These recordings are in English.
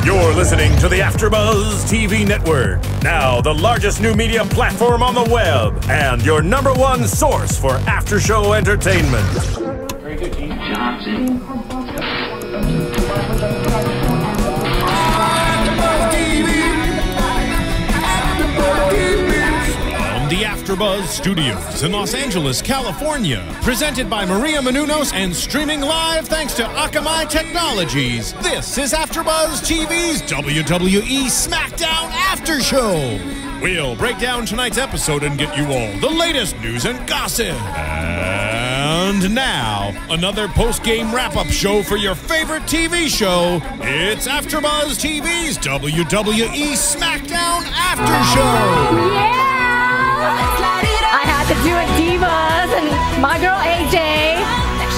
You're listening to the AfterBuzz TV Network, now the largest new media platform on the web, and your #1 source for after-show entertainment. Very good, Team Johnson. The AfterBuzz Studios in Los Angeles, California. Presented by Maria Menounos and streaming live thanks to Akamai Technologies. This is AfterBuzz TV's WWE SmackDown After Show. We'll break down tonight's episode and get you all the latest news and gossip. And now, another post-game wrap-up show for your favorite TV show. It's AfterBuzz TV's WWE SmackDown After Show. Yeah! I had to do it, Divas, and my girl AJ.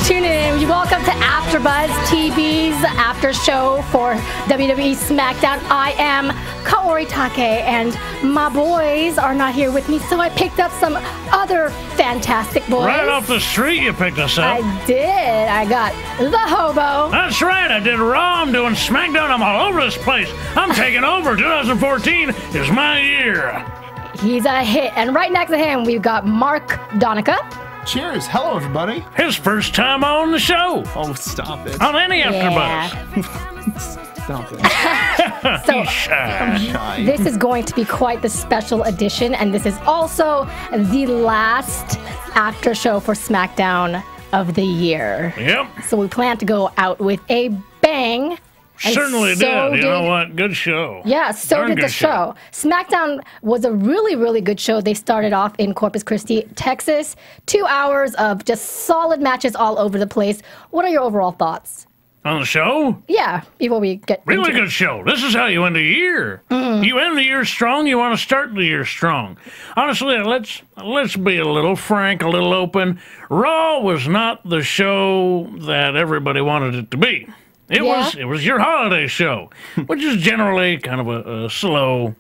Tune in. Welcome to AfterBuzz TV's after show for WWE SmackDown. I am Kaori Takee, and my boys are not here with me, so I picked up some other fantastic boys. Right off the street you picked us up. I did. I got the Hobo. That's right. I did Raw. I'm doing SmackDown. I'm all over this place. I'm taking over. 2014 is my year. He's a hit. And right next to him, we've got Mark Donica. Cheers. Hello, everybody. His first time on the show. Oh, stop it. On any AfterBuzz. Stop it. So, I'm shy. this is going to be quite the special edition, and this is also the last after show for SmackDown of the year. Yep. So we plan to go out with a bang. And Certainly so did. You know what? Good show. Yeah, so Darn did the good show. SmackDown was a really, really good show. They started off in Corpus Christi, Texas. 2 hours of just solid matches all over the place. What are your overall thoughts? On the show? Yeah, before we get Really into good show. This is how you end the year. You end the year strong. You want to start the year strong. Honestly, let's be a little frank, a little open. Raw was not the show that everybody wanted it to be. It was your holiday show, which is generally kind of a slow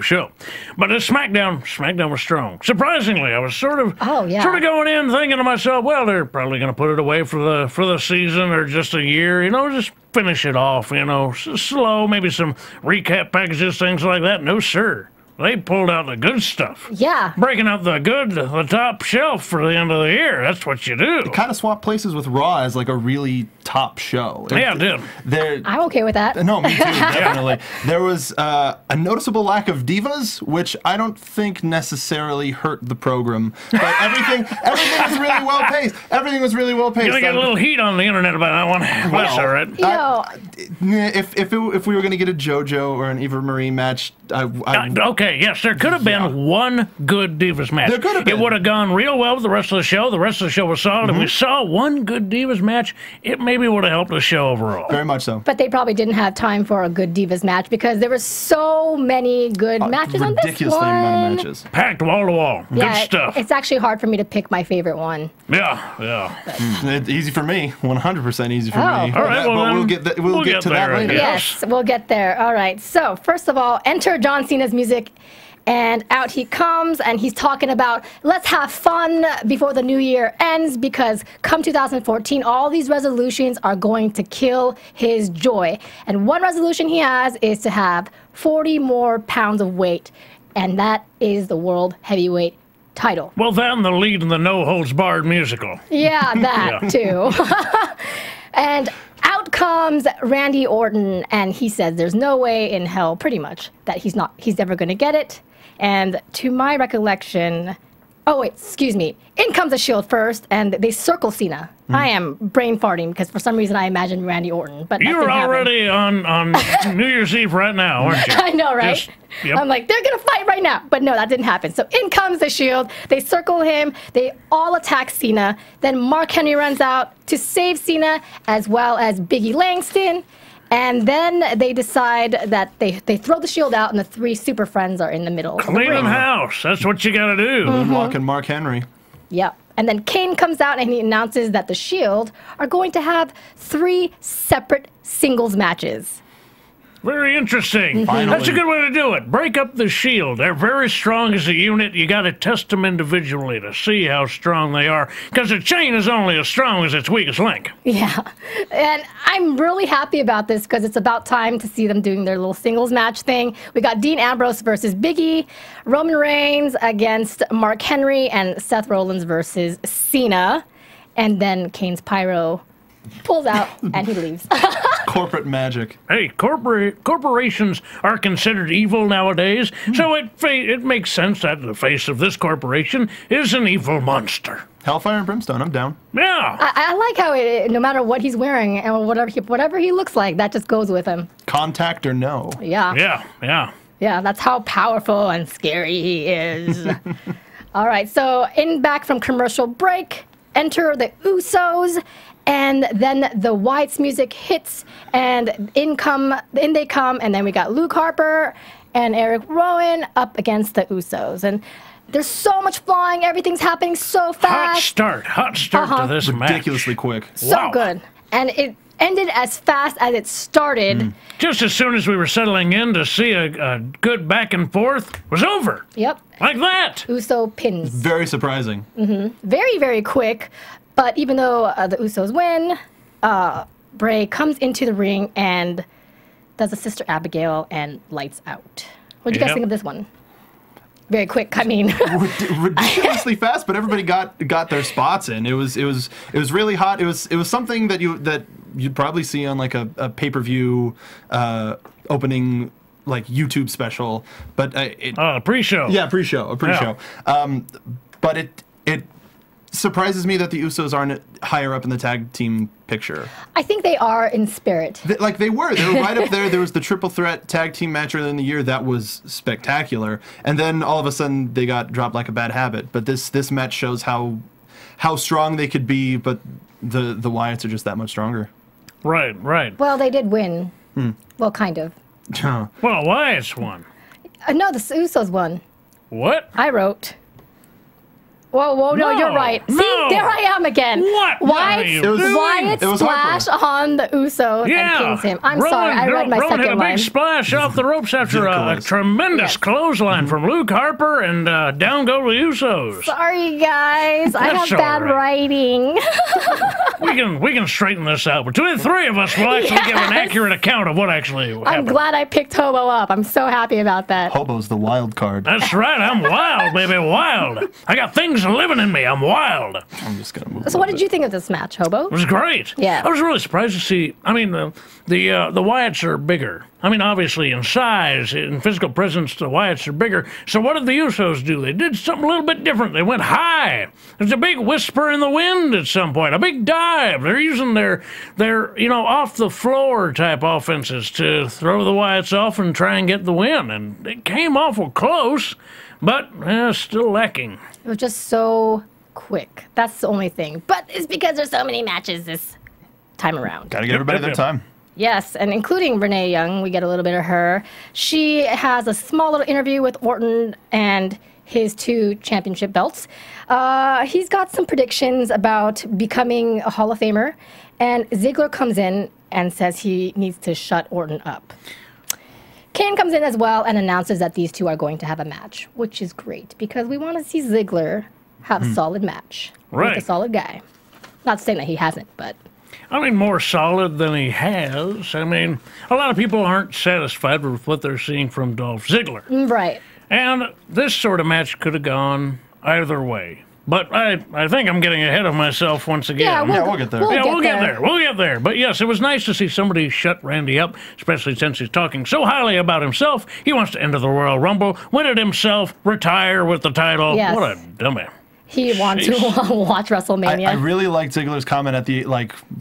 show. But at SmackDown was strong. Surprisingly, I was sort of going in thinking to myself, well, they're probably going to put it away for the season or just a year, just finish it off, slow, maybe some recap packages, things like that. No, sir. They pulled out the good stuff. Yeah. Breaking out the top shelf for the end of the year. That's what you do. It kind of swapped places with Raw as like a really top show. Yeah, it did. I'm okay with that. No, me too, definitely. There was a noticeable lack of divas, which I don't think necessarily hurt the program. But everything was really well paced. Everything was really well paced. You're gonna get a little heat on the internet about that one. That's all right. If we were gonna get a JoJo or an Eva Marie match, okay, yes, there could have been one good Divas match. There could have been. It would have gone real well with the rest of the show. The rest of the show was solid. If we saw one good Divas match, it maybe would have helped the show overall. Very much so. But they probably didn't have time for a good Divas match because there were so many good matches on this one. Ridiculously amount of matches. Packed wall to wall. Good stuff. It's actually hard for me to pick my favorite one. Yeah. It's easy for me. 100% easy for me. All right, but we'll get to that later. Yes, we'll get there. All right. So, first of all, enter John Cena's music. And out he comes, and he's talking about, let's have fun before the new year ends, because come 2014, all these resolutions are going to kill his joy. And one resolution he has is to have 40 more pounds of weight, and that is the World Heavyweight title. Well, then the lead in the No Holds Barred musical. Yeah, that too. And out comes Randy Orton, and he says there's no way in hell, pretty much, that he's ever going to get it. And to my recollection, oh wait, excuse me, in comes the Shield first, and they circle Cena. I am brain farting because for some reason I imagined Randy Orton, but you're already on New Year's Eve right now, aren't you? I know, right? I'm like, they're gonna fight right now, but no, that didn't happen. So in comes the Shield. They circle him. They all attack Cena. Then Mark Henry runs out to save Cena, as well as Biggie Langston. And then they decide that they throw the Shield out, and the three Super Friends are in the middle. Cleaning house. That's what you got to do. Walking Mark Henry. Yep. And then Kane comes out, and he announces that the Shield are going to have 3 separate singles matches. Very interesting. Finally. That's a good way to do it. Break up the Shield. They're very strong as a unit. You got to test them individually to see how strong they are, because a chain is only as strong as its weakest link. Yeah, and I'm really happy about this because it's about time to see them doing their little singles match thing. We got Dean Ambrose versus Big E, Roman Reigns against Mark Henry, and Seth Rollins versus Cena. And then Kane's Pyro pulls out and he leaves. Corporate magic. Hey, corporations are considered evil nowadays, so it makes sense that the face of this corporation is an evil monster. Hellfire and Brimstone, I'm down. Yeah. I like how no matter what he's wearing and whatever he looks like, that just goes with him. Contact or no? Yeah. Yeah. Yeah, that's how powerful and scary he is. All right, so back from commercial break, enter the Usos. And then the Wyatts music hits, and in they come, and then we got Luke Harper and Eric Rowan up against the Usos. And there's so much flying, everything's happening so fast. Hot start to this match. Ridiculously quick. So Wow. good. And it ended as fast as it started. Just as soon as we were settling in to see a good back and forth, was over. Yep. Like that. Uso pins. Very surprising. Very, very quick. But even though the Usos win, Bray comes into the ring and does a Sister Abigail and lights out. What do you guys think of this one? Very quick. I mean, ridiculously fast, but everybody got their spots in. It was really hot. It was something that you'd probably see on like a pay-per-view opening, like YouTube special. But pre-show. Yeah, a pre-show. Yeah. But it surprises me that the Usos aren't higher up in the tag team picture. I think they are in spirit. They were right up there. There was the triple threat tag team match earlier in the year that was spectacular, and then all of a sudden they got dropped like a bad habit. But this match shows how strong they could be, but the Wyatts are just that much stronger. Right. Well, they did win. Well, kind of. Well, Wyatts won. No, the Usos won. What? I wrote. Whoa, no, you're right. No. See, there I am again. What? Wyatt splash on the Usos and pins him. I'm sorry, I read my Rowan second had a line. big splash off the ropes after a tremendous clothesline from Luke Harper, and down go the Usos. Sorry, guys. I have That's bad all right. writing. We can straighten this out. Between the three of us, we'll actually give an accurate account of what actually happened. I'm glad I picked Hobo up. I'm so happy about that. Hobo's the wild card. That's right. I'm wild, baby, wild. I got things living in me. I'm wild. I'm just gonna move. So what did you think of this match, Hobo? It was great. Yeah. I was really surprised to see. I mean, the Wyatts are bigger. I mean, obviously in size, in physical presence, the Wyatts are bigger. So what did the Usos do? They did something a little bit different. They went high. There's a big whisper in the wind at some point, a big dive. They're using their off the floor type offenses to throw the Wyatts off and try and get the win. And it came awful close, but still lacking. It was just so quick. That's the only thing. But it's because there's so many matches this time around. Gotta get everybody their time. Yes, and including Renee Young, we get a little bit of her. She has a small little interview with Orton and his 2 championship belts. He's got some predictions about becoming a Hall of Famer, and Ziggler comes in and says he needs to shut Orton up. Kane comes in as well and announces that these 2 are going to have a match, which is great because we want to see Ziggler have a solid match with a solid guy. Not saying that he hasn't, but... I mean, more solid than he has. I mean, a lot of people aren't satisfied with what they're seeing from Dolph Ziggler. Right. And this sort of match could have gone either way. But I think I'm getting ahead of myself once again. Yeah, we'll get there. We'll get there. But yes, it was nice to see somebody shut Randy up, especially since he's talking so highly about himself. He wants to enter the Royal Rumble, win it himself, retire with the title. Yes. What a dummy. He wants to watch WrestleMania. I really liked Ziggler's comment at the,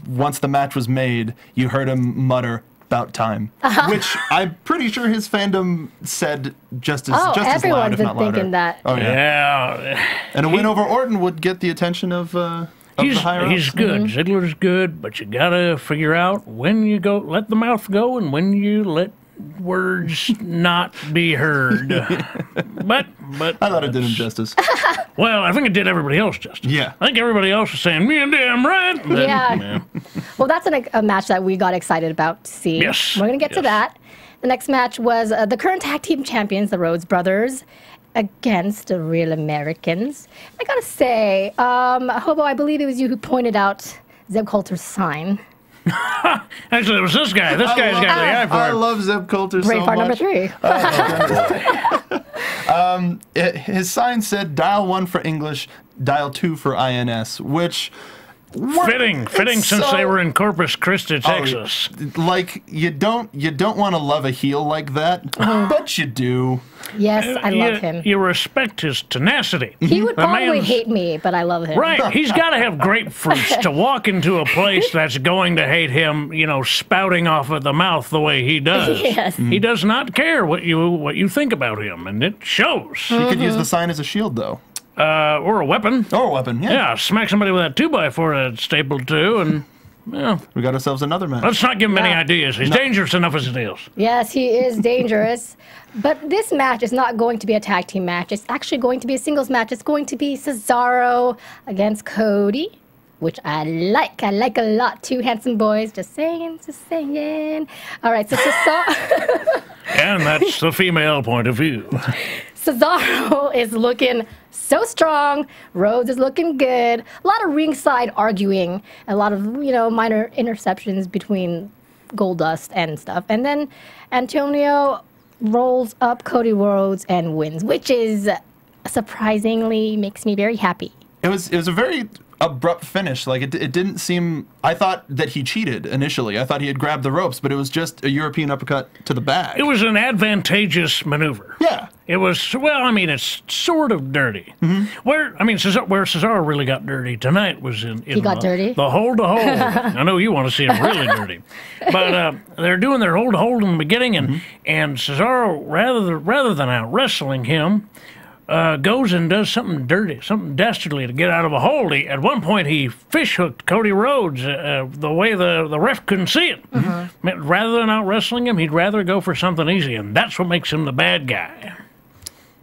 once the match was made, you heard him mutter, "About time," which I'm pretty sure his fandom said just as loud, everyone's if been not louder. thinking that. Oh Yeah. And a win over Orton would get the attention of the higher ups. He's good. Ziggler's good, but you gotta figure out when you let the mouth go and when you let words not be heard. but I thought it did him justice. Well, I think it did everybody else justice. Yeah. I think everybody else was saying, "Me and damn right." Yeah. Well, that's a match that we got excited about to see. Yes. We're going to get to that. The next match was the current tag team champions, the Rhodes brothers, against the Real Americans. I got to say, Hobo, I believe it was you who pointed out Zeb Coulter's sign. Actually, it was this guy. This guy's got the eye for I it. love Zeb Coulter so Brain fart much. number 3. His sign said, dial 1 for English, dial 2 for INS, which... Fitting since they were in Corpus Christi, Texas. Like, you don't want to love a heel like that, but you do. Yes, I love him. You respect his tenacity. He would The probably man's- hate me, but I love him. Right, he's got to have grapefruits to walk into a place that's going to hate him, you know, spouting off at the mouth the way he does. Yes. He does not care what you think about him, and it shows. You could use the sign as a shield, though. Or a weapon. Or a weapon, yeah. Yeah, smack somebody with that 2x4 that's stapled to, and yeah. We got ourselves another match. Let's not give him any ideas. He's dangerous enough as it is. Yes, he is dangerous. But this match is not going to be a tag team match. It's actually going to be a singles match. It's going to be Cesaro against Cody, which I like. I like a lot. Two handsome boys. Just saying, just saying. All right, so Cesaro... And that's the female point of view. Cesaro is looking so strong. Rhodes is looking good. A lot of ringside arguing. A lot of, minor interceptions between Goldust and stuff. And then Antonio rolls up Cody Rhodes and wins, which is surprisingly makes me very happy. It was a very abrupt finish. Like, it didn't seem... I thought that he cheated initially. I thought he had grabbed the ropes, but it was just a European uppercut to the back. It was an advantageous maneuver. Yeah. It was, well, I mean, it's sort of dirty. Where Cesaro really got dirty tonight was in He got dirty? the hold to hold. I know you want to see him really dirty, but they're doing their hold to hold in the beginning, and Cesaro, rather than out wrestling him, goes and does something dirty, something dastardly to get out of a hold. At one point, he fish hooked Cody Rhodes the way the ref couldn't see it. Rather than out wrestling him, he'd rather go for something easy, and that's what makes him the bad guy.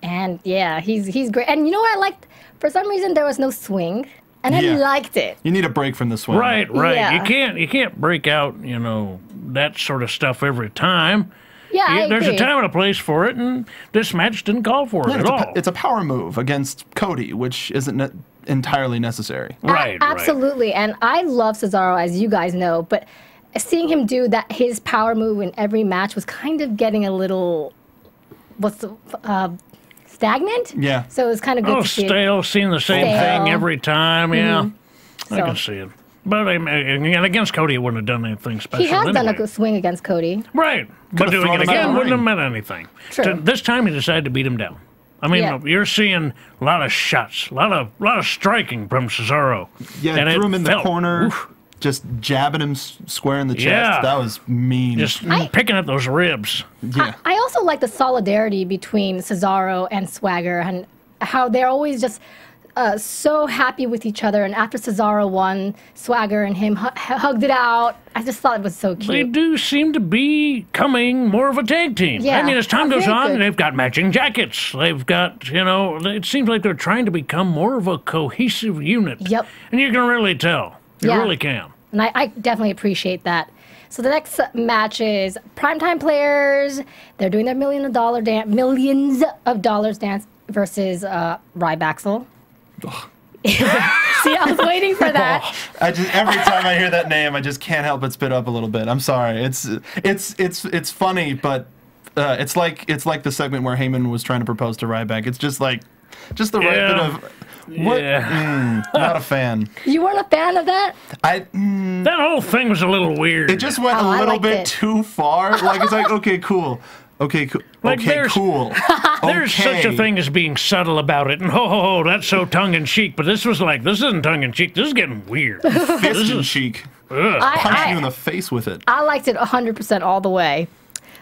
And yeah, he's great. And you know what I liked? For some reason, there was no swing, and I liked it. You need a break from the swing. Right. Yeah. You can't break out, that sort of stuff every time. Yeah, I There's agree. a time and a place for it, and this match didn't call for it at all. It's a power move against Cody, which isn't entirely necessary. Right. Absolutely. And I love Cesaro, as you guys know, but seeing him do that, his power move in every match was kind of getting a little, stagnant? Yeah. So it was kind of good to see. Stale, seeing the same Stale. thing every time, yeah. I So- can see it. But and against Cody, it wouldn't have done anything special. He has done anyway. a good swing against Cody. Right. But doing thrown it him out again of the wouldn't have ring. meant anything. True. So this time he decided to beat him down. I mean, Yeah. you're seeing a lot of shots, a lot of striking from Cesaro. Yeah, And threw it him in the felt- corner, oof, just jabbing him square in the chest. Yeah. That was mean. just picking at those ribs. yeah. I also like the solidarity between Cesaro and Swagger and how they're always just so happy with each other. And after Cesaro won, Swagger and him hugged it out. I just thought it was so cute. They do seem to be becoming more of a tag team. Yeah. I mean, as time goes Very on, good. they've got matching jackets. They've got, it seems like they're trying to become more of a cohesive unit. Yep. And you can really tell. You Yeah. really can. And I definitely appreciate that. So the next match is Primetime Players. They're doing their millions of dollars dance versus Rybackel. See, I was waiting for that. Every time I hear that name, I just can't help but spit up a little bit. I'm sorry. It's funny, but it's like the segment where Heyman was trying to propose to Ryback. It's just the right bit Yeah. of what? Yeah. Not a fan. You weren't a fan of that? That whole thing was a little weird. It just went Oh, a I little liked bit it. too far. Like, it's like, okay, cool. Okay, cool. Like, Okay, there's- cool. There's such a thing as being subtle about it, and ho, that's so tongue-in-cheek, but this isn't tongue-in-cheek, this is getting weird. Fist and cheek. Punching you in the face with it. I liked it 100% all the way.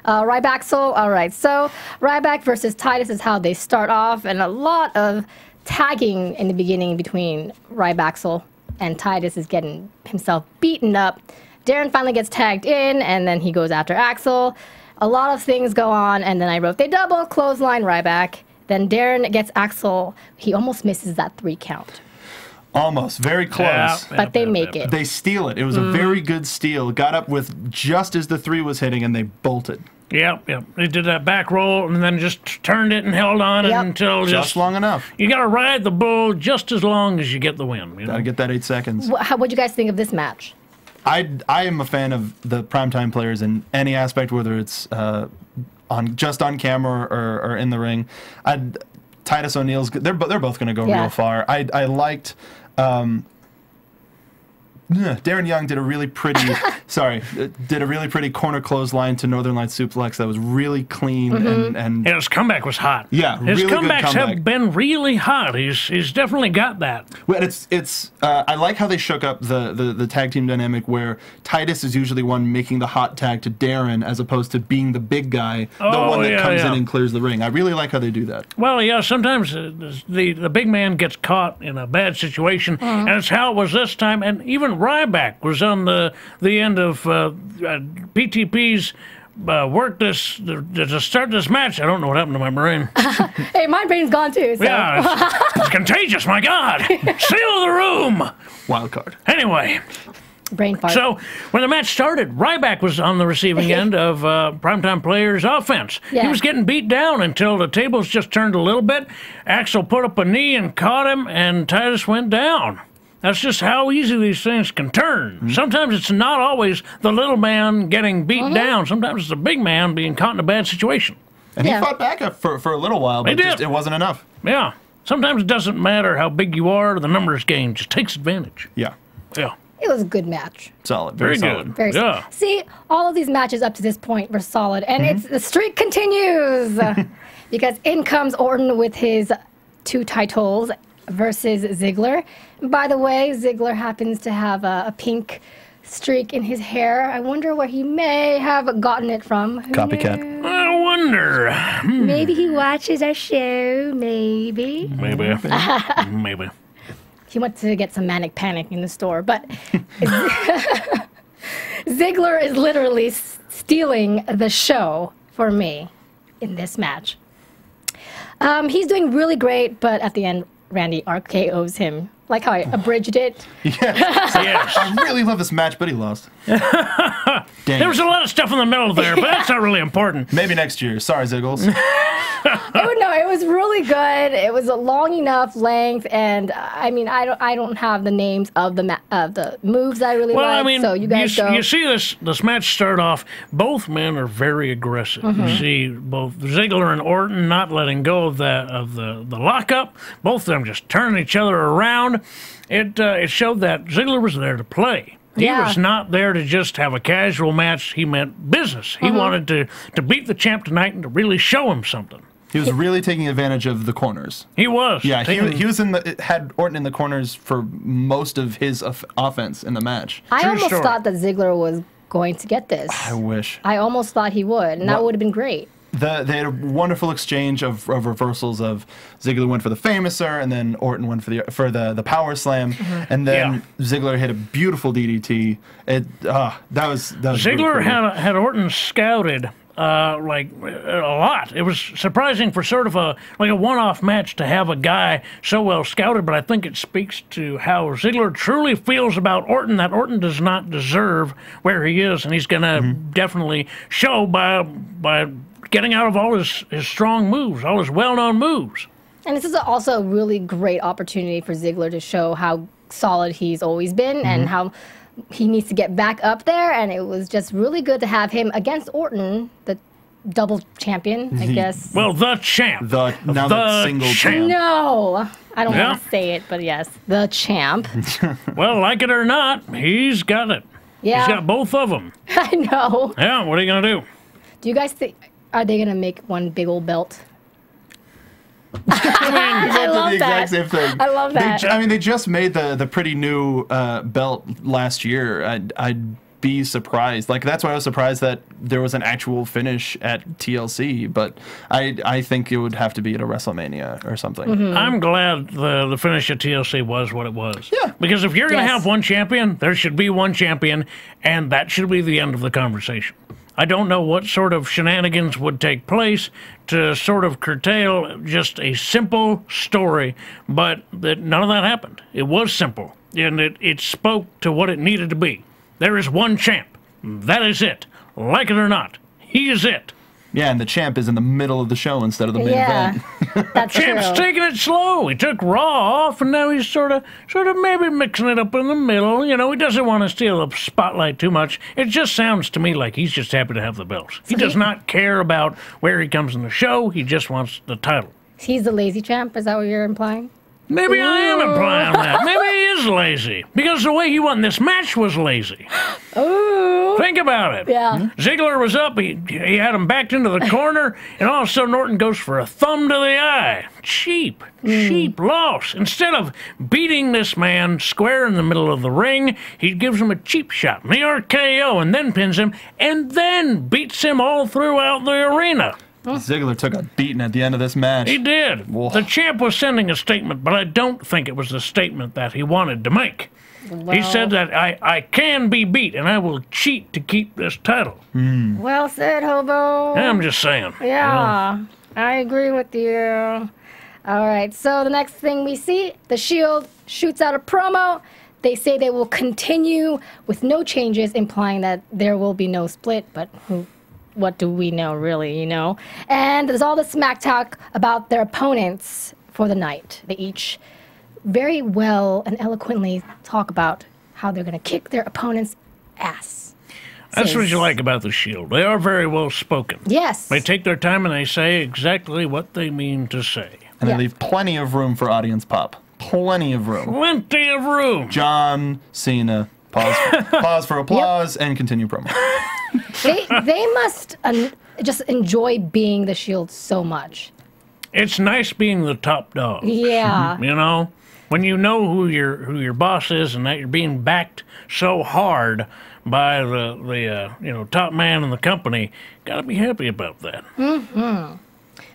Rybackel, all right. So Ryback versus Titus is how they start off, and a lot of tagging in the beginning between Rybackel and Titus is getting himself beaten up. Darren finally gets tagged in, and then he goes after Axel. A lot of things go on, and then I wrote, they double clothesline Ryback. Then Darren gets Axel. He almost misses that 3 count. Almost. Very close. But they make it. They steal it. It was a very good steal. Got up with just as the 3 was hitting, and they bolted. Yep. They did that back roll and then just turned it and held on it until Just long enough. You got to ride the bull just as long as you get the win. Got to get that 8 seconds. What'd you guys think of this match? I am a fan of the primetime players in any aspect, whether it's just on camera or in the ring. Titus O'Neil's they're both going to go real far. I liked Darren Young did a really pretty corner clothesline to Northern Lights suplex that was really clean and his comeback was hot. Yeah, his really comebacks good comeback. have been really hot. He's definitely got that. Well, it's I like how they shook up the tag team dynamic where Titus is usually one making the hot tag to Darren as opposed to being the big guy, the one that comes in and clears the ring. I really like how they do that. Well, yeah, sometimes the big man gets caught in a bad situation, and it's how it was this time. And even Ryback was on the end of PTP's work to start this match. I don't know what happened to my brain. Hey, my brain's gone too. So. Yeah, it's contagious. My God, seal the room. Wild card. Anyway. Brain fart. So, when the match started, Ryback was on the receiving end of Primetime Players' offense. Yeah. He was getting beat down until the tables just turned a little bit. Axel put up a knee and caught him, and Titus went down. That's just how easy these things can turn. Sometimes it's not always the little man getting beat down. Sometimes it's the big man being caught in a bad situation. And he fought back up for a little while, but it wasn't enough. Yeah. Sometimes it doesn't matter how big you are, the numbers game just takes advantage. Yeah. Yeah. It was a good match. Solid. Very solid. good. Very solid. See, all of these matches up to this point were solid, and the streak continues because in comes Orton with his 2 titles versus Ziggler. By the way, Ziggler happens to have a pink streak in his hair. I wonder where he may have gotten it from. Who Copycat. knows? I wonder. Maybe he watches our show. Maybe. Maybe. Maybe. He went to get some Manic Panic in the store, but Ziggler is literally stealing the show for me in this match. He's doing really great, but at the end, Randy RKO's him. Like how I abridged it. Yes. I really love this match, but he lost. There was a lot of stuff in the middle there, but that's not really important. Maybe next year. Sorry, Ziggles. Oh no, it was really good. It was a long enough length, and I mean, I don't have the names of the moves I really like. I mean, so you guys go. You see this match start off. Both men are very aggressive. You see both Ziggler and Orton not letting go of the lockup. Both of them just turning each other around. It showed that Ziggler was there to play. He was not there to just have a casual match. He meant business. He wanted to beat the champ tonight and to really show him something. He was really taking advantage of the corners. He was. Yeah, he was had Orton in the corners for most of his offense in the match. I almost thought that Ziggler was going to get this. I wish. I almost thought he would, and that would have been great. They had a wonderful exchange of reversals of Ziggler went for the Famouser, and then Orton went for the power slam, and then Ziggler hit a beautiful DDT. That was Ziggler really cool. had Orton scouted like a lot. It was surprising for sort of a one-off match to have a guy so well scouted, but I think it speaks to how Ziggler truly feels about Orton, that Orton does not deserve where he is, and he's going to definitely show by getting out of all his strong moves, all his well-known moves. And this is also a really great opportunity for Ziggler to show how solid he's always been and how he needs to get back up there. And it was just really good to have him against Orton, the double champion, I guess. Well, the champ. The single champ. No, I don't want to say it, but yes, the champ. Well, like it or not, he's got it. Yeah. He's got both of them. I know. Yeah, what are you going to do? Do you guys think, are they going to make one big old belt? I love the exact same thing. I love that. They just made the pretty new belt last year. I'd be surprised. Like, that's why I was surprised that there was an actual finish at TLC. But I think it would have to be at a WrestleMania or something. I'm glad the finish at TLC was what it was. Yeah. Because if you're going to have one champion, there should be one champion, and that should be the end of the conversation. I don't know what sort of shenanigans would take place to sort of curtail just a simple story, but that none of that happened. It was simple, and it spoke to what it needed to be. There is one champ. That is it. Like it or not, he is it. Yeah, and the champ is in the middle of the show instead of the main event. That's Champ's true. taking it slow. He took Raw off, and now he's sort of maybe mixing it up in the middle. You know, he doesn't want to steal the spotlight too much. It just sounds to me like he's just happy to have the belts. He does not care about where he comes in the show. He just wants the title. He's the lazy champ. Is that what you're implying? Maybe I am implying that. Maybe he is lazy. Because the way he won this match was lazy. Ooh. Think about it. Yeah. Ziggler was up. He had him backed into the corner, and all of a sudden Orton goes for a thumb to the eye. Cheap loss. Instead of beating this man square in the middle of the ring, he gives him a cheap shot, the RKO, and then pins him, and then beats him all throughout the arena. Ziggler took a beating at the end of this match. He did. Whoa. The champ was sending a statement, but I don't think it was the statement that he wanted to make. He said that I can be beat, and I will cheat to keep this title. Well said, Hobo. I'm just saying. Yeah, I agree with you. All right, so the next thing we see, the Shield shoots out a promo. They say they will continue with no changes, implying that there will be no split, but what do we know, really, you know? And there's all the smack talk about their opponents for the night. They each very well and eloquently talk about how they're going to kick their opponent's ass. That's what you like about the Shield. They are very well spoken. Yes. They take their time and they say exactly what they mean to say. And Yeah. they leave plenty of room for audience pop. Plenty of room. Plenty of room. John Cena, pause for applause, and continue promo. They must just enjoy being the Shield so much. It's nice being the top dog. Yeah. You know, when you know who your boss is and that you're being backed so hard by the top man in the company, gotta be happy about that.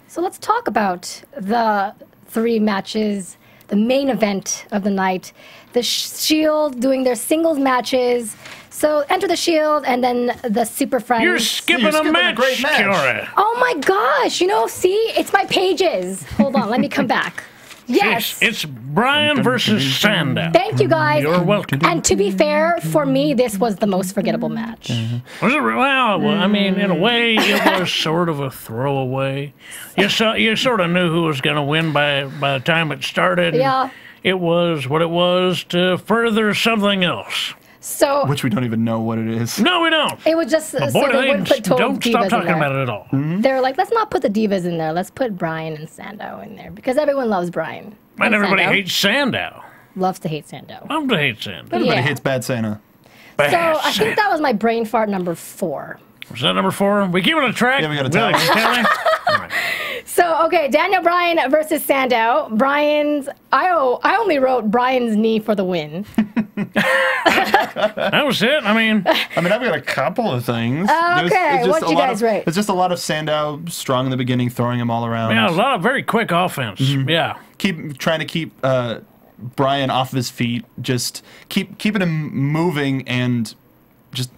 So let's talk about the 3 matches, the main event of the night. The Shield doing their singles matches. So enter the Shield and then the Super Friends. You're skipping a match, great match. Kaori. Oh my gosh, see, it's my pages. Hold on, let me come back. Yes. It's Bryan versus Sandow. Thank you guys. You're welcome. And to be fair, for me, this was the most forgettable match. Was it? Well, I mean, in a way, it was sort of a throwaway. You sort of knew who was going to win by the time it started. Yeah. It was what it was to further something else. So Which we don't even know what it is. No, we don't. it was just But so boy, they wouldn't put total don't divas stop in talking there. about it at all. They were like, let's not put the divas in there. Let's put Bryan and Sandow in there because everyone loves Bryan. And everybody Sandow. hates Sandow. Loves to hate Sandow. Love to hate Sandow. Everybody Yeah. hates Bad Santa. So I think that was my brain fart number 4. Was that number 4? We keeping a track? Yeah, we got a Really, tie. Kelly? All right. So, okay, Daniel Bryan versus Sandow. I only wrote Bryan's knee for the win. That was it. I mean, I've got a couple of things. Okay, what'd you guys rate? It's just a lot of Sandow strong in the beginning, throwing him all around. yeah, a lot of very quick offense. Yeah. Trying to keep Bryan off of his feet, just keeping him moving and just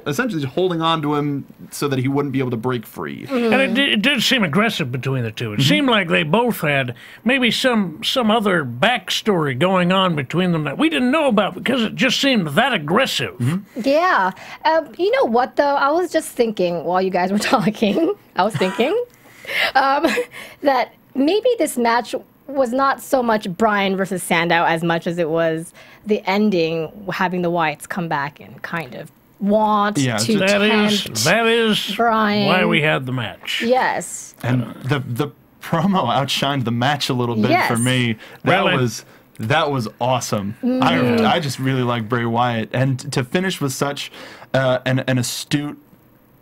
essentially just holding on to him so that he wouldn't be able to break free. And it did seem aggressive between the two. It seemed like they both had maybe some other backstory going on between them that we didn't know about because it just seemed that aggressive. Yeah. You know what, though? I was just thinking while you guys were talking, that maybe this match was not so much Bryan versus Sandow as much as it was the ending, having the Wyatts come back and kind of want Yeah, to tempt That is Bryan. why we had the match. Yes. And the promo outshined the match a little bit Yes. for me. Really? That was awesome. I just really like Bray Wyatt, and to finish with such an astute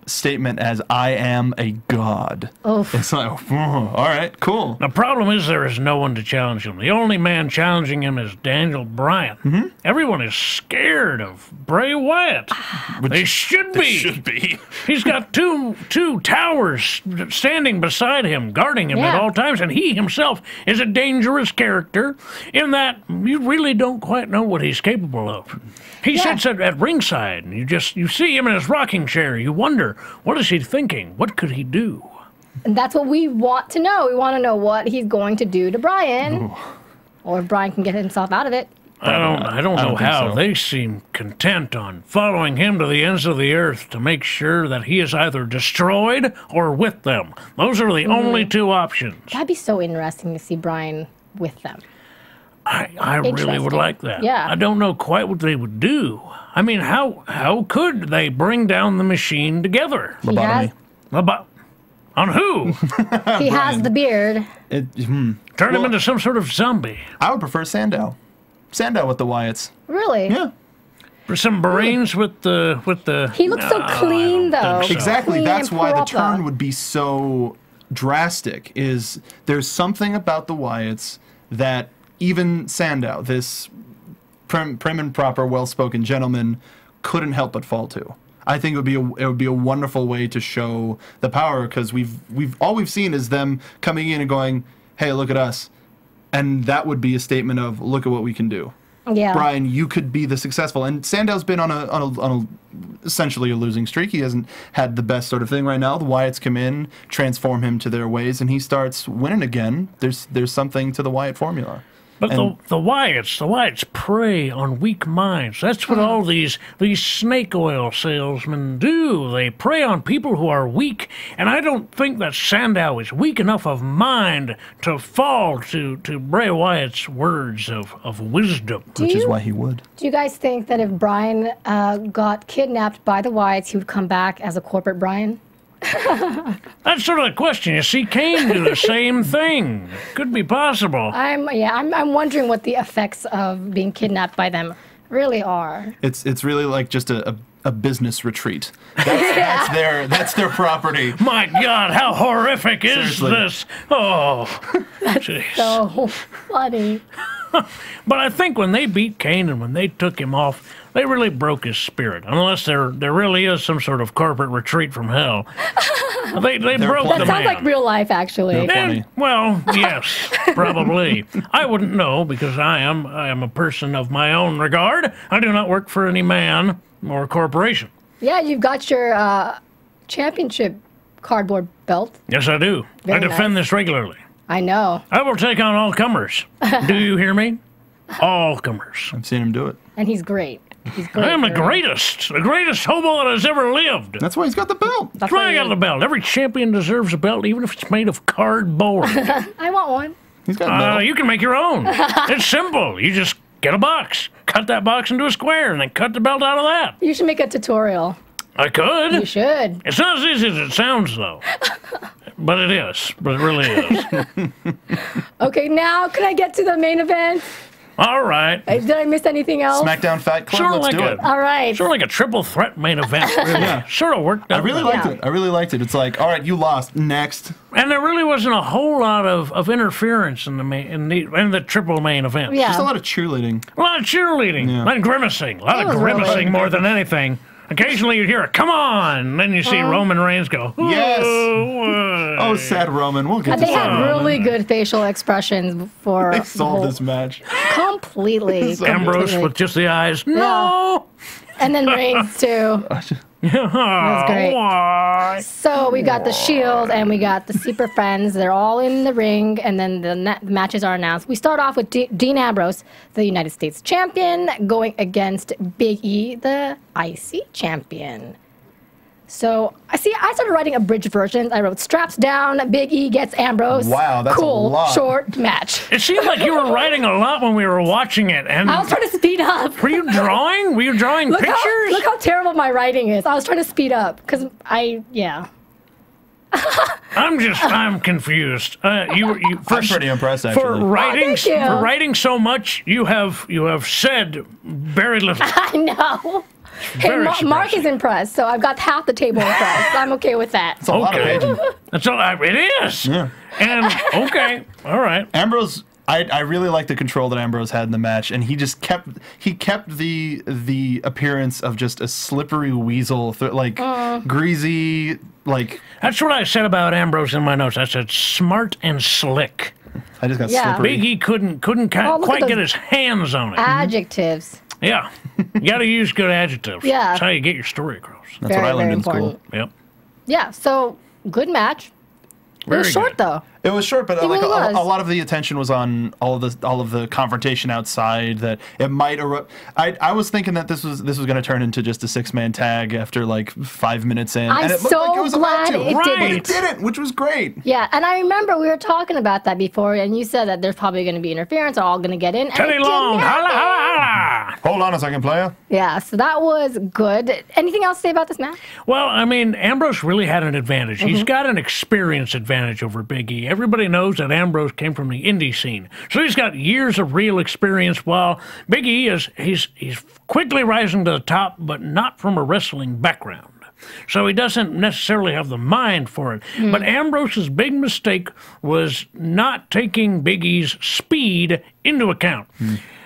statement as "I am a god." Oof. It's like, all right, cool. The problem is there is no one to challenge him. The only man challenging him is Daniel Bryan. Everyone is scared of Bray Wyatt. They should be. Should be. He's got two towers standing beside him, guarding him at Yeah. all times, and he himself is a dangerous character in that you really don't quite know what he's capable of. He sits at ringside, and you see him in his rocking chair. You wonder, what is he thinking? What could he do? And that's what we want to know. We want to know what he's going to do to Bryan. Ooh. Or if Bryan can get himself out of it. I don't know how. So. They seem content on following him to the ends of the earth to make sure that he is either destroyed or with them. Those are the only two options. That'd be so interesting to see Bryan with them. I really would like that. Yeah. I don't know quite what they would do. I mean, how could they bring down the machine together? Lobotomy. On who? He has the beard. Turn him into some sort of zombie. I would prefer Sandow. Sandow with the Wyatts. Really? Yeah. For some brains with the. He looks so clean, though. So. Exactly. Clean That's why the proper. turn would be so drastic. Is there's something about the Wyatts that even Sandow, this prim and proper, well-spoken gentleman, couldn't help but fall to. I think it would be a wonderful way to show the power, because all we've seen is them coming in and going, "Hey, look at us," and that would be a statement of, "Look at what we can do." Yeah. Bryan, you could be the successful. And Sandow's been on a essentially a losing streak. He hasn't had the best sort of thing right now. The Wyatts come in, transform him to their ways, and he starts winning again. There's something to the Wyatt formula. But the Wyatts prey on weak minds. That's what all these snake oil salesmen do. They prey on people who are weak, and I don't think that Sandow is weak enough of mind to fall to Bray Wyatt's words of wisdom. Which is why he would. Do you guys think that if Bryan got kidnapped by the Wyatts, he would come back as a corporate Bryan? That's sort of the question. You see, Kane do the same thing. Could be possible. I'm wondering what the effects of being kidnapped by them really are. It's really like just a business retreat. That's their property. My God, how horrific is Seriously. this? Oh, jeez. So funny. But I think when they beat Kane and when they took him off, they really broke his spirit. Unless there really is some sort of corporate retreat from hell. They broke That the sounds man. like real life, actually. Funny. Well, yes, probably. I wouldn't know because I am a person of my own regard. I do not work for any man or corporation. Yeah, you've got your championship cardboard belt. Yes, I do. Very I defend nice. this regularly. I know. I will take on all comers. Do you hear me? All comers. I've seen him do it. And he's great. He's great. I am the really. greatest hobo that has ever lived. That's why he's got the belt. That's why I got the belt. Every champion deserves a belt, even if it's made of cardboard. I want one. He's got a belt. You can make your own. It's simple. You just get a box, cut that box into a square, and then cut the belt out of that. You should make a tutorial. I could. You should. It's not as easy as it sounds, though. But it is. But it really is. Okay, now can I get to the main event? All right. Did I miss anything else? SmackDown Fat Club. Sort of Let's like do a- it. All right. Sort of like a triple threat main event. Really. Sort of worked out. I really well. liked it. I really liked it. It's like, all right, you lost. Next. And there really wasn't a whole lot of interference in the triple main event. Yeah. Just a lot of cheerleading. A lot of cheerleading, a lot of grimacing, a lot It of was grimacing really- more than anything. Occasionally you'd hear a "come on," and then you see Roman Reigns go, Yes. "Oh, Oh, sad Roman. We'll get And to they sad had Roman. really good facial expressions for They the sold whole- this match. completely. Ambrose completely. with just the eyes. No. And then Reigns too. That's great. Why? So we got the Shield and we got the Super Friends. They're all in the ring, and then the matches are announced. We start off with Dean Ambrose, the United States champion, going against Big E, the IC champion. So I started writing abridged versions. I wrote straps down, Big E gets Ambrose. Wow, that's a cool, lot. short match. It seemed like you were writing a lot when we were watching it, and I was trying to speed up. were you drawing? Were you drawing pictures? Look how terrible my writing is. I was trying to speed up because I'm confused. You I'm pretty impressed, for actually. writing thank you. for writing so much. You have said very little. I know. Hey, Very Mark surprising. is impressed, so I've got half the table impressed. I'm okay with that. It's a lot of Okay. pages. That's all. It is. Yeah. And okay, all right. Ambrose, I really like the control that Ambrose had in the match, and he just kept the appearance of just a slippery weasel, greasy, like. That's what I said about Ambrose in my notes. I said smart and slick. I just got Yeah. slippery. Big E couldn't look at quite those get his hands on it. Adjectives. Yeah. You got to use good adjectives. Yeah. That's how you get your story across. That's what I learned in important. school. Yep. Yeah, so good match. It was Very short good. though. It was short, but It like really was. a lot of the attention was on all of the confrontation outside. That it might erupt. I was thinking that this was going to turn into just a 6-man tag after like 5 minutes in, I'm and it looked so like it was glad about to. it Right. But didn't. it didn't, which was great. Yeah, and I remember we were talking about that before, and you said that there's probably going to be interference, or all going to get in. And Teddy it Long. didn't Holla, happen. holla, holla. Hold on a second, player. Yeah, so that was good. Anything else to say about this match? Well, I mean, Ambrose really had an advantage. He's Mm-hmm. got an experience advantage over Big E. Everybody knows that Ambrose came from the indie scene, so he's got years of real experience. While Big E he's quickly rising to the top, but not from a wrestling background. So he doesn't necessarily have the mind for it. But Ambrose's big mistake was not taking Big E's speed into account.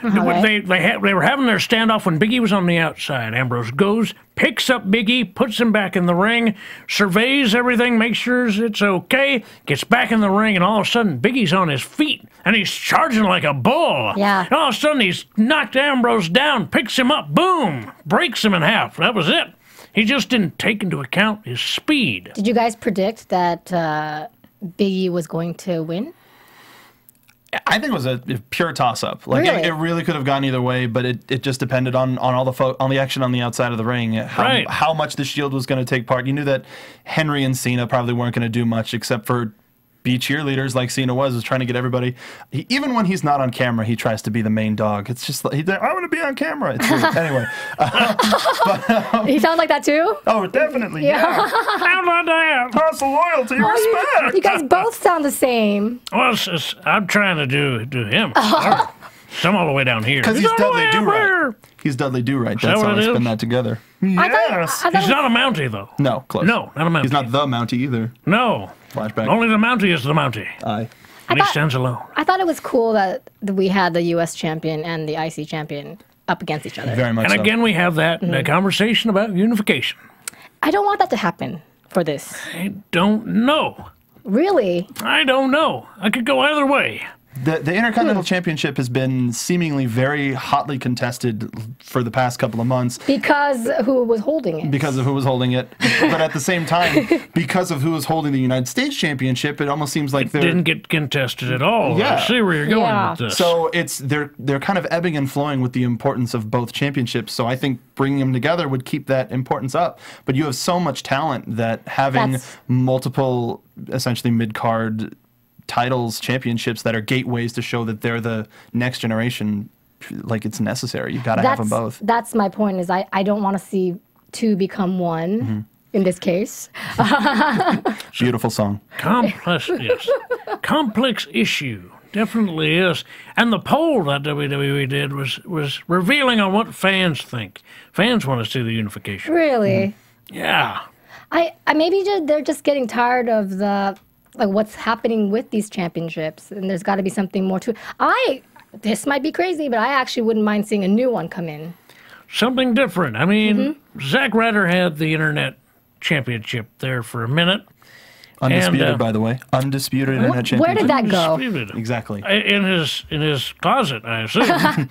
Right. They were having their standoff when Big E was on the outside. Ambrose goes, picks up Big E, puts him back in the ring, surveys everything, makes sure it's okay, gets back in the ring, and all of a sudden Big E's on his feet, and he's charging like a bull. Yeah. And all of a sudden he's knocked Ambrose down, picks him up, boom, breaks him in half. That was it. He just didn't take into account his speed. Did you guys predict that Big E was going to win? I think it was a pure toss-up. Like Really? it really could have gone either way, but it just depended on all on the action on the outside of the ring, Right. how much the Shield was going to take part. You knew that Henry and Cena probably weren't going to do much except for be cheerleaders, like Cena was trying to get everybody. Even when he's not on camera, he tries to be the main dog. It's just like I want to be on camera. It's weird. Anyway, He sounds like that too? oh definitely, yeah. How about that? Toss the loyalty, respect. You guys both sound the same. Well, I'm trying to do him. I'm all the way down here. Because he's all the way Dudley up Do-Right. here. He's Dudley Do-Right. that That's what how I it spin is? that together. I Yes. thought He's not a Mountie, though. No, close. No, not a Mountie. He's not the Mountie either. No. Flashback. Only the Mountie is the Mountie. Aye. And he stands alone. I thought it was cool that we had the U.S. champion and the IC champion up against each other. Very much And so. again, we have that conversation about unification. I don't want that to happen for this. I don't know. Really? I don't know. I could go either way. The Intercontinental Championship has been seemingly very hotly contested for the past couple of months Because who was holding it? because of who was holding it. But at the same time, because of who was holding the United States Championship, it almost seems like they're... Didn't get contested at all. Yeah. I see where you're going Yeah. with this. So they're kind of ebbing and flowing with the importance of both championships. So I think bringing them together would keep that importance up. But you have so much talent that having That's- multiple, essentially mid-card titles, championships that are gateways to show that they're the next generation, like it's necessary. You've got to have them both. That's my point. Is I don't want to see two become one. Mm-hmm. In this case, Beautiful song. Complex, yes. Complex issue. Definitely is. And the poll that WWE did was revealing on what fans think. Fans want to see the unification. really, Yeah. I maybe they're just getting tired of what's happening with these championships, and there's got to be something more to it. This might be crazy, but I actually wouldn't mind seeing a new one come in. Something different. I mean, Zack Ryder had the Internet Championship there for a minute. Undisputed, by the way. Undisputed Internet Championship. Where did that go? Disputed. Exactly. In his closet, I assume.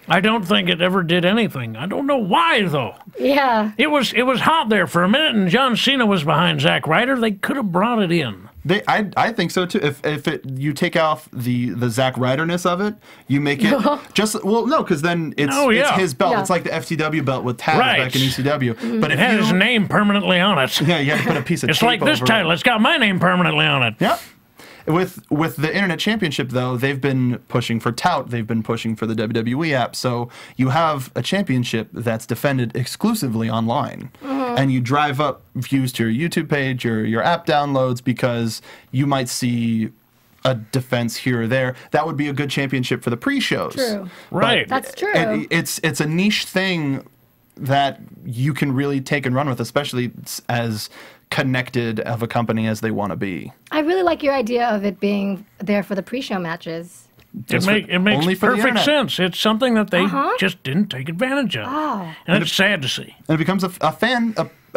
I don't think it ever did anything. I don't know why, though. Yeah. It was hot there for a minute, and John Cena was behind Zack Ryder. They could have brought it in. I think so too. If you take off the Zack Ryder-ness of it, you make it because then it's his belt. Yeah. It's like the FTW belt with Taz Right. back in ECW. But It if had his you name permanently on it. yeah, you have to put a piece of It's tape like this over title. it. It's got my name permanently on it. Yeah. With the Internet Championship, though, they've been pushing for Tout. They've been pushing for the WWE app. So you have a championship that's defended exclusively online. And you drive up views to your YouTube page, your app downloads, because you might see a defense here or there. That would be a good championship for the pre-shows. True. Right. That's true. It's a niche thing that you can really take and run with, especially as connected of a company as they want to be. I really like your idea of it being there for the pre-show matches. It makes only for the perfect internet. sense. It's something that they just didn't take advantage of. Oh. And it's sad to see. And it becomes a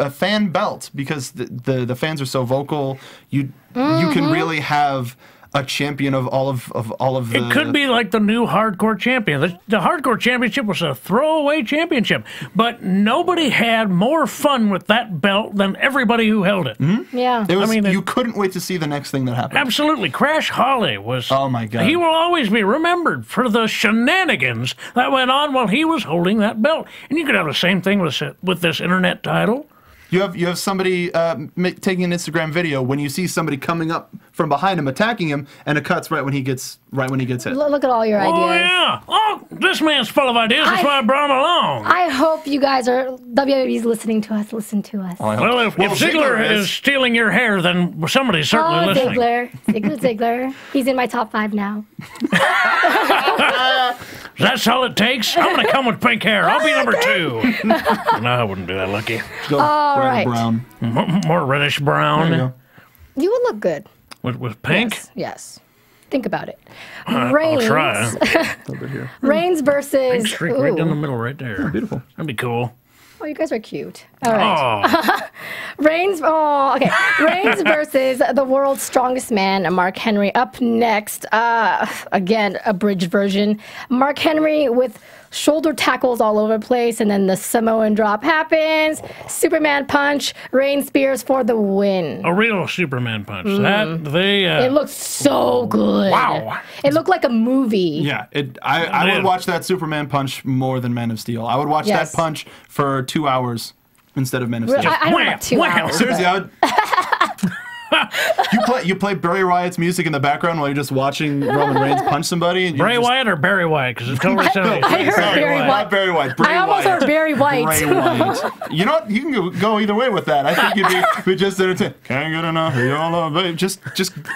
fan belt because the fans are so vocal. You can really have a champion of all of the. It could be like the new hardcore champion. The hardcore championship was a throwaway championship, but nobody had more fun with that belt than everybody who held it. Yeah. It was, I mean, you couldn't wait to see the next thing that happened. Absolutely. Crash Holly was... Oh, my God. He will always be remembered for the shenanigans that went on while he was holding that belt. And you could have the same thing with this internet title. You have somebody taking an Instagram video when you see somebody coming up from behind him, attacking him, and it cuts right when he gets hit. Look at all your ideas. Oh, yeah. Oh, this man's full of ideas. That's why I brought him along. I hope you guys are, WWE's listening to us. Listen to us. Well, if Ziggler is stealing your hair, then somebody's certainly listening. Ziggler. He's in my top 5 now. That's all it takes? I'm going to come with pink hair. I'll be number 2. No, I wouldn't do that, Lucky. All right. Brown. More reddish brown. There you go. You would look good. With pink? Yes. Think about it. I'll try. Over here. Reigns versus... Pink streak right down the middle right there. Beautiful. That'd be cool. Oh, you guys are cute. All right. Oh, Reigns versus the world's strongest man, Mark Henry. Up next, again, a bridge version. Mark Henry with shoulder tackles all over the place, and then the Samoan drop happens. Superman punch. Reigns spears for the win. a real Superman punch. It looked so good. Wow. It looked like a movie. Yeah, I would watch that Superman punch more than Man of Steel. I would watch that punch for 2 hours instead of Man of Steel. I don't know about 2 hours. Seriously, I would... You play Bray Wyatt's music in the background while you're just watching Roman Reigns punch somebody. And Bray Wyatt or Barry Wyatt? Because it's totally sounding. I heard Barry Wyatt. Not Barry White. Bray I almost Wyatt. heard Barry White. Bray Wyatt. You know what? You can go either way with that. I think you'd be just entertained. Can't get enough of your love, babe. Just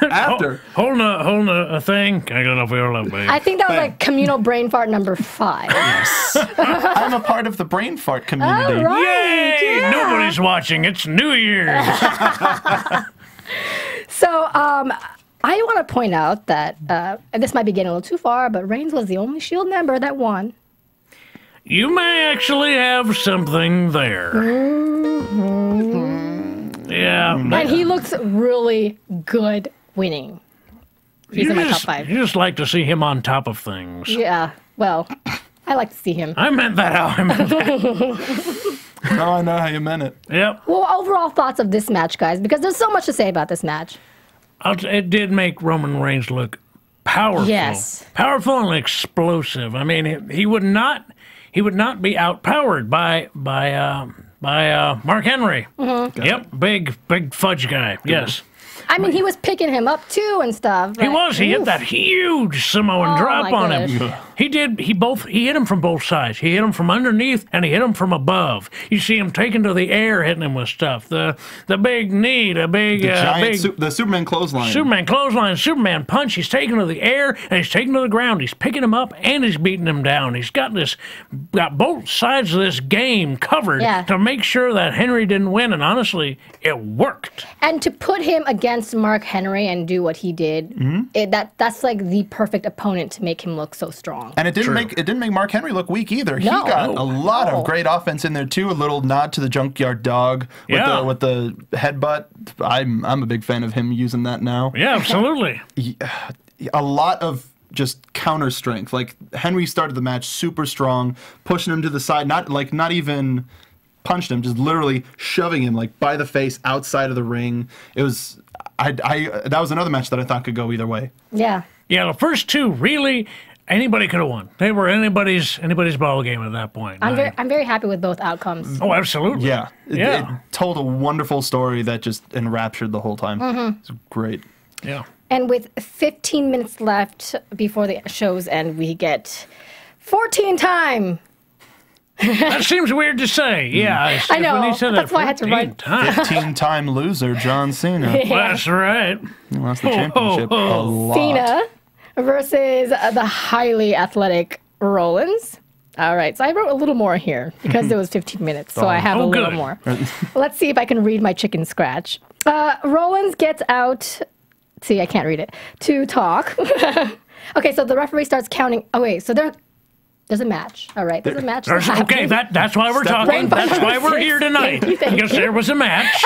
after. Holding a thing. Can't get enough of your love, babe. I think that was like communal brain fart number 5. Yes. I'm a part of the brain fart community. All right. Yay! Yeah. Nobody's watching. It's New Year's. So, I want to point out that, and this might be getting a little too far, but Reigns was the only Shield member that won. You may actually have something there. Yeah. And he looks really good winning. He's in my top 5. You just like to see him on top of things. Yeah, well, I like to see him. I meant that how I meant that. Now I know how you meant it. Yep. Well, overall thoughts of this match, guys, because there's so much to say about this match. It did make Roman Reigns look powerful. Yes. Powerful and explosive. I mean, he would not be outpowered by Mark Henry. Mm-hmm. Yep, big fudge guy. Yes. I mean, he was picking him up too and stuff. He was. He hit that huge Samoan drop my on him. gosh. He did. He hit him from both sides. He hit him from underneath and he hit him from above. You see him taking to the air, hitting him with stuff. The big knee, The Superman clothesline. Superman clothesline, Superman punch. He's taking to the air and he's taking to the ground. He's picking him up and he's beating him down. He's got both sides of this game covered to make sure that Henry didn't win. And honestly, it worked. And to put him against Mark Henry and do what he did, that's like the perfect opponent to make him look so strong. And it didn't make Mark Henry look weak either. No. He got a lot of great offense in there too. A little nod to the Junkyard Dog with the headbutt. I'm a big fan of him using that now. Yeah, absolutely. A lot of just counter strength. Like Henry started the match super strong, pushing him to the side, not even punched him, just literally shoving him like by the face outside of the ring. It was that was another match that I thought could go either way. Yeah. Yeah, the first two really anybody could have won. They were anybody's ball game at that point. I'm very happy with both outcomes. Oh, absolutely. Yeah. It told a wonderful story that just enraptured the whole time. It's great. Yeah. And with 15 minutes left before the show's end, we get 14 time. That seems weird to say. Yeah. I know. That's why I had to write. 15-time loser John Cena. That's right. He lost the championship a lot. Cena versus the highly athletic Rollins. All right, so I wrote a little more here because it was 15 minutes, so I have a little more. Let's see if I can read my chicken scratch. Rollins gets out. See, I can't read it. To talk. Okay, so the referee starts counting. Oh, wait, so there's a match. All right, there's a match. Okay, that's why we're talking. That's why we're here tonight. Because there was a match.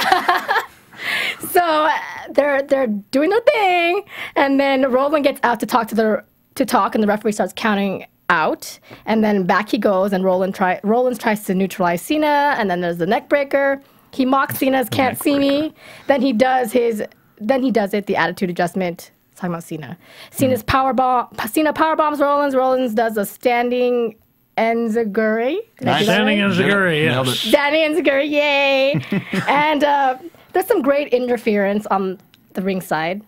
So they're they're doing their thing, and then Roland gets out to talk and the referee starts counting out, and then back he goes, and Roland tries to neutralize Cena, and then there's the neck breaker. He mocks Cena's "Can't See Me." Then he does the attitude adjustment. Talking about Cena. Cena's Cena powerbombs Rollins. Rollins does a standing enziguri. Standing enziguri, yes. Standing enziguri, yay! And there's some great interference on the ringside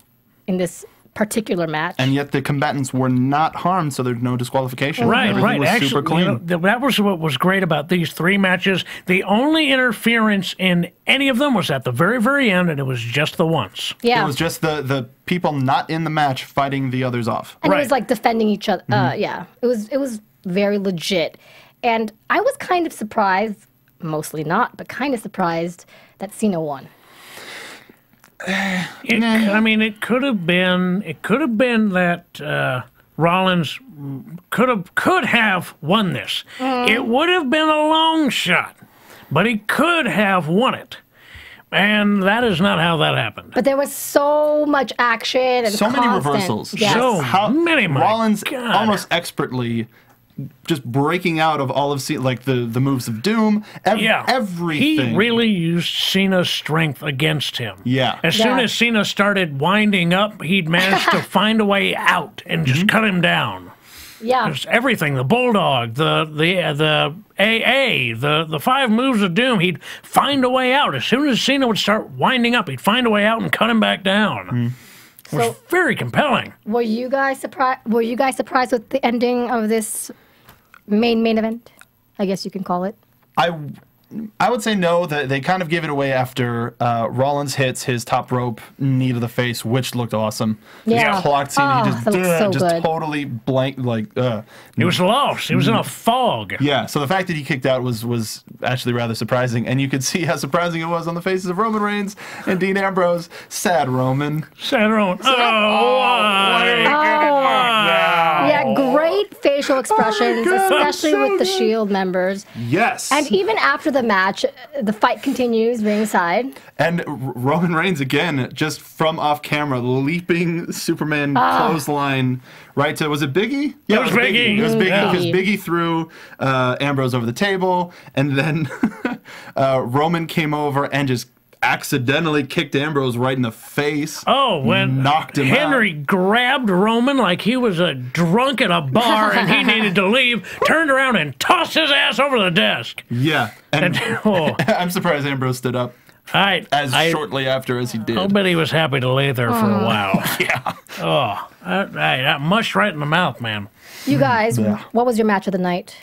in this particular match. And yet the combatants were not harmed, so there's no disqualification. Right, Everything right. was Actually, super clean. that was what was great about these 3 matches. The only interference in any of them was at the very, very end, and it was just the once. Yeah. It was just the people not in the match fighting the others off. And Right. it was like defending each other. Yeah, it was very legit. And I was kind of surprised, mostly not, but kind of surprised that Cena won. I mean, it could have been that Rollins could have won this. It would have been a long shot, but he could have won it. And that is not how that happened. But there was so much action and So many constant- reversals. Yes. So many, my Rollins God. almost expertly just breaking out of all of the moves of Doom, everything. He really used Cena's strength against him. Yeah. As soon Yeah. as Cena started winding up, he'd managed to find a way out and just cut him down. Yeah. Just everything, the Bulldog, the AA, the 5 moves of Doom, he'd find a way out. As soon as Cena would start winding up, he'd find a way out and cut him back down. It was very compelling. Were you guys surprised? Were you guys surprised with the ending of this main event? I guess you can call it. I would say no. They kind of gave it away after Rollins hits his top rope knee to the face, which looked awesome. Yeah. Just clocked Cena. He that looked so good. totally blank. He was lost. He was in a fog. Yeah. So the fact that he kicked out was actually rather surprising, and you could see how surprising it was on the faces of Roman Reigns and Dean Ambrose. Sad Roman. Cesaro. Yeah, great facial expressions, especially with the Shield members. Yes. And even after the match, the fight continues ringside. And Roman Reigns, again, just from off camera, leaping Superman clothesline right to, was it Biggie? Yeah, It was Biggie. It was Biggie, Yeah. because Biggie threw Ambrose over the table, and then Roman came over and just accidentally kicked Ambrose right in the face. Oh, when knocked him Henry grabbed Roman like he was a drunk at a bar and he needed to leave, turned around and tossed his ass over the desk. Yeah. And I'm surprised Ambrose stood up shortly after as he did. I bet he was happy to lay there for a while. Yeah. Oh, that mushed right in the mouth, man. You guys, what was your match of the night?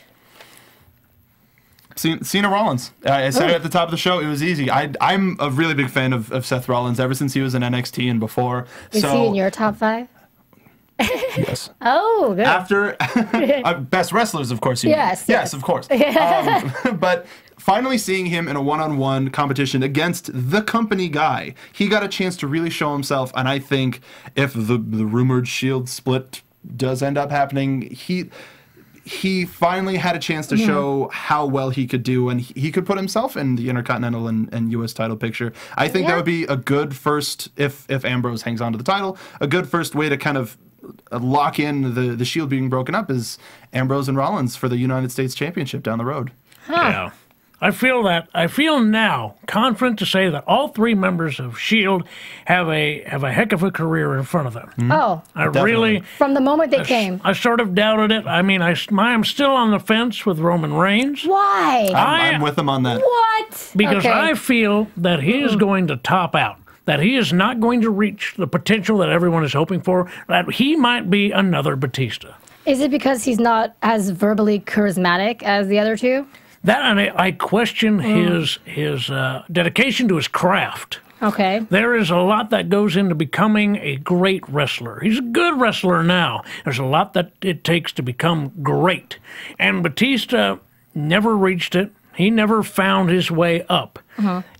Cena Rollins. I said it at the top of the show. It was easy. I'm a really big fan of Seth Rollins ever since he was in NXT and before. Is he in your top 5? Yes. Oh, good. After best wrestlers, of course. Yes. Of course. But finally seeing him in a one-on-one competition against the company guy, he got a chance to really show himself. And I think if the rumored Shield split does end up happening, he finally had a chance to show how well he could do, and he could put himself in the Intercontinental and U.S. title picture. I think that would be a good first, if Ambrose hangs on to the title, a good first way to kind of lock in the Shield being broken up is Ambrose and Rollins for the United States Championship down the road. Yeah. I feel now confident to say that all 3 members of Shield have a heck of a career in front of them. Oh, I really, from the moment they came. I sort of doubted it. I mean, I'm still on the fence with Roman Reigns. Why? I'm with him on that. What? Because Okay. I feel that he is going to top out, that he is not going to reach the potential that everyone is hoping for, that he might be another Batista. Is it because he's not as verbally charismatic as the other 2? That, and I question his dedication to his craft. Okay. There is a lot that goes into becoming a great wrestler. He's a good wrestler now. There's a lot that it takes to become great. And Batista never reached it. He never found his way up.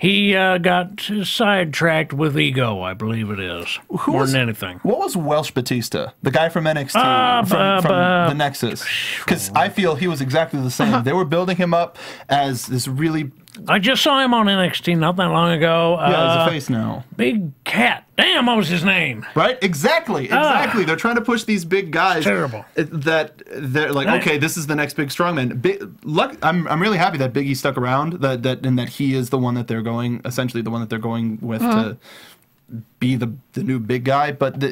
He got sidetracked with ego, I believe it is, more than anything. What was Welsh Batista? The guy from NXT, from the Nexus? Because I feel he was exactly the same. They were building him up as this really I just saw him on NXT not that long ago. Yeah, he's a face now. Big Cat. Damn, what was his name? Right? Exactly. They're trying to push these big guys. It's terrible. That they're like, okay, this is the next big strongman. I'm really happy that Big E stuck around. That he is the one that they're going, essentially the one that they're going with to be the new big guy. But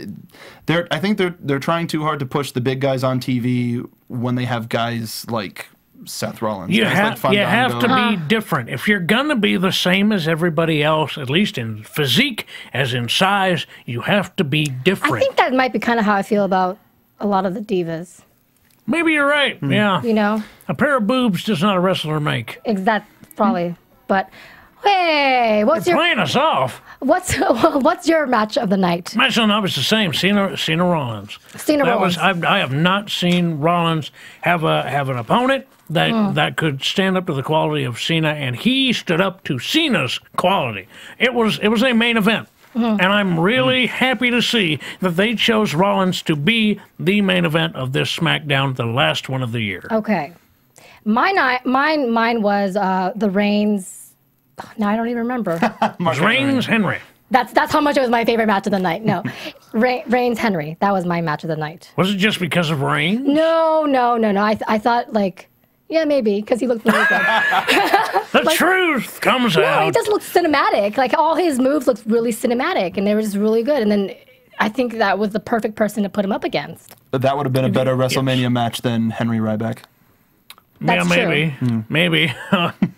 I think they're trying too hard to push the big guys on TV when they have guys like Seth Rollins. You have to be different. If you're going to be the same as everybody else, at least in physique, as in size, you have to be different. I think that might be kind of how I feel about a lot of the divas. Maybe you're right, yeah. You know? A pair of boobs does not a wrestler make. Exactly, probably. But, hey, You're playing us off. What's your match of the night? Match of the night was the same, Cena Rollins. Rollins. I have not seen Rollins have an opponent that could stand up to the quality of Cena, and he stood up to Cena's quality. It was a main event. And I'm really happy to see that they chose Rollins to be the main event of this SmackDown, the last one of the year. Okay. Mine was the Reigns. Now I don't even remember. It was Reigns Henry. That's how much it was my favorite match of the night. No, Reigns Henry. That was my match of the night. Was it just because of Reigns? No. I thought like, yeah, maybe because he looked really good. The truth comes out. No, he just looked cinematic. Like all his moves looked really cinematic, and they were just really good. And then I think that was the perfect person to put him up against. But that would have been a better WrestleMania match than Henry Ryback. That's maybe.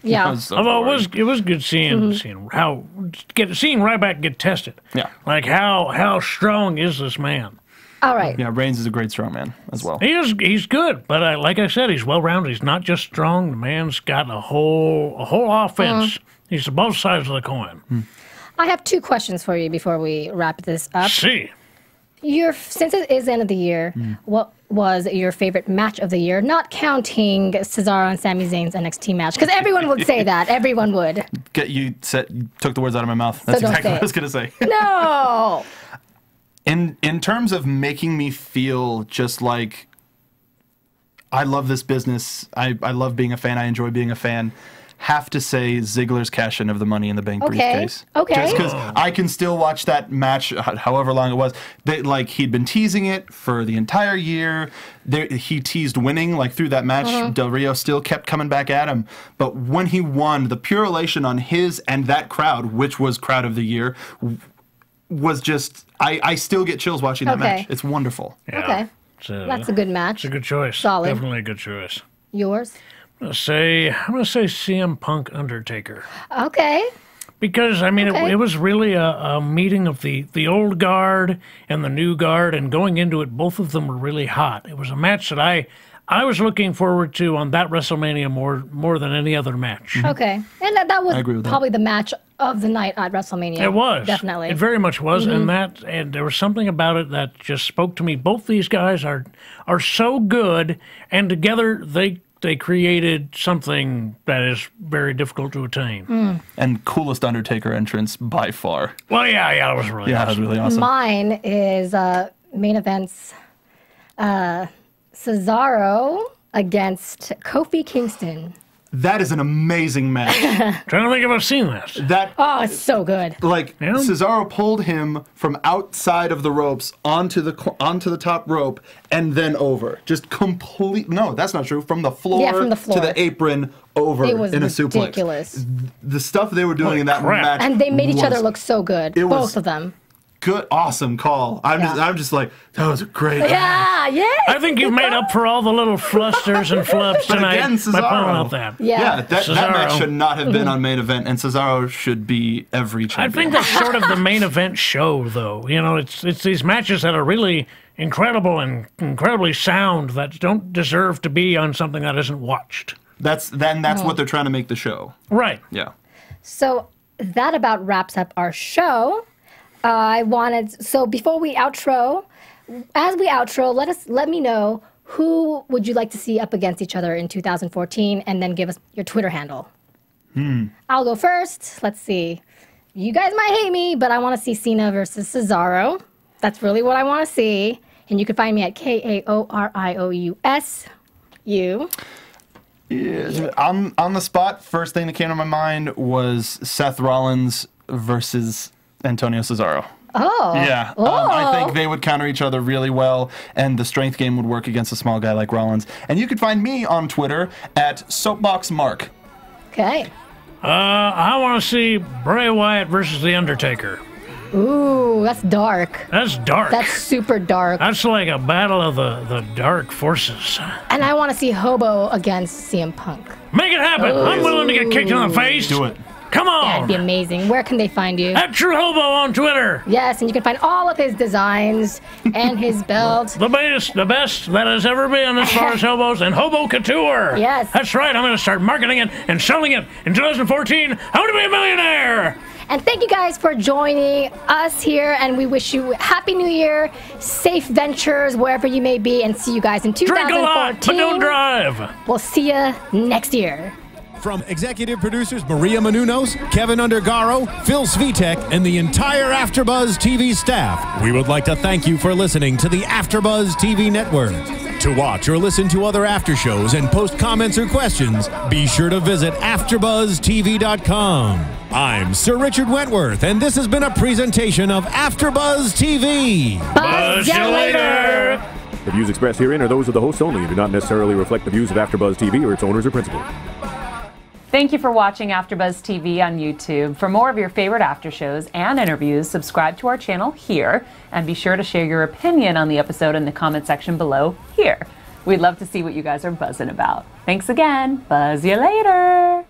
Yeah. Although it was good seeing Ryback get tested. Yeah. Like how strong is this man? All right. Yeah, Reigns is a great strongman as well. He's good, but like I said, he's well rounded. He's not just strong. The man's got a whole offense. He's on both sides of the coin. I have two questions for you before we wrap this up. See. Since it is the end of the year, what was your favorite match of the year? Not counting Cesaro and Sami Zayn's NXT match, because everyone would say that. Everyone would. You took the words out of my mouth. That's exactly what I was going to say. No. In terms of making me feel just like I love this business, I love being a fan, I enjoy being a fan. Have to say Ziggler's cash-in of the Money in the Bank briefcase. Okay. Just because I can still watch that match, however long it was. He'd been teasing it for the entire year. He teased winning, through that match. Del Rio still kept coming back at him. But when he won, the pure elation on his and that crowd, which was crowd of the year, was just... I still get chills watching that match. It's wonderful. Yeah. Okay. That's a good match. It's a good choice. Solid. Definitely a good choice. Yours? I'm gonna say CM Punk Undertaker. Okay. Because it was really a meeting of the old guard and the new guard, and going into it, both of them were really hot. It was a match that I was looking forward to on that WrestleMania more than any other match. Okay, and that was agree with probably the match of the night at WrestleMania. It was definitely. It very much was, and there was something about it that just spoke to me. Both these guys are so good, and together they created something that is very difficult to attain. And coolest Undertaker entrance by far. Well, yeah, it was really awesome. It was really awesome. Mine is main events. Cesaro against Kofi Kingston. That is an amazing match. Trying to think if I've seen that. Oh, it's so good. Cesaro pulled him from outside of the ropes onto the top rope and then over. Just complete. No, that's not true. From the floor, to the apron over it was in a ridiculous. suplex. The stuff they were doing in that match, and they made each other look so good. Both of them. Good, awesome call. I'm just like, that was a great match. Yeah. I think you've made up for all the little flusters and flubs tonight again, by pulling out that. Yeah, that match should not have been on main event, and Cesaro should be every champion. I think that's sort of the main event show, though. It's these matches that are really incredible and incredibly sound that don't deserve to be on something that isn't watched. That's what they're trying to make the show. Right. Yeah. So that about wraps up our show. So before we outro, let me know who would you like to see up against each other in 2014, and then give us your Twitter handle. I'll go first. Let's see. You guys might hate me, but I want to see Cena versus Cesaro. That's really what I want to see. And you can find me at KaoriouSU. Yeah, on the spot, first thing that came to my mind was Seth Rollins versus Antonio Cesaro. Oh. Yeah, I think they would counter each other really well, and the strength game would work against a small guy like Rollins. And you can find me on Twitter at SoapboxMark. Okay. I want to see Bray Wyatt versus The Undertaker. Ooh, that's dark. That's dark. That's super dark. That's like a battle of the dark forces. And I want to see Hobo against CM Punk. Make it happen. Ooh. I'm willing to get kicked in the face. Do it. Come on. That'd be amazing. Where can they find you? At True Hobo on Twitter. Yes, and you can find all of his designs and his belt. The best that has ever been as far as hobos, and Hobo Couture. Yes. That's right. I'm going to start marketing it and selling it in 2014. I'm going to be a millionaire. And thank you guys for joining us here, and we wish you Happy New Year, safe ventures wherever you may be, and see you guys in 2014. Drink a lot, but don't drive. We'll see you next year. From executive producers Maria Menounos, Kevin Undergaro, Phil Svitek, and the entire AfterBuzz TV staff, we would like to thank you for listening to the AfterBuzz TV network. To watch or listen to other after shows and post comments or questions, be sure to visit AfterBuzzTV.com. I'm Sir Richard Wentworth, and this has been a presentation of AfterBuzz TV. Buzz you later. The views expressed herein are those of the hosts only and do not necessarily reflect the views of AfterBuzz TV or its owners or principals. Thank you for watching AfterBuzz TV on YouTube. For more of your favorite after shows and interviews, subscribe to our channel here, and be sure to share your opinion on the episode in the comment section below here. We'd love to see what you guys are buzzing about. Thanks again. Buzz you later.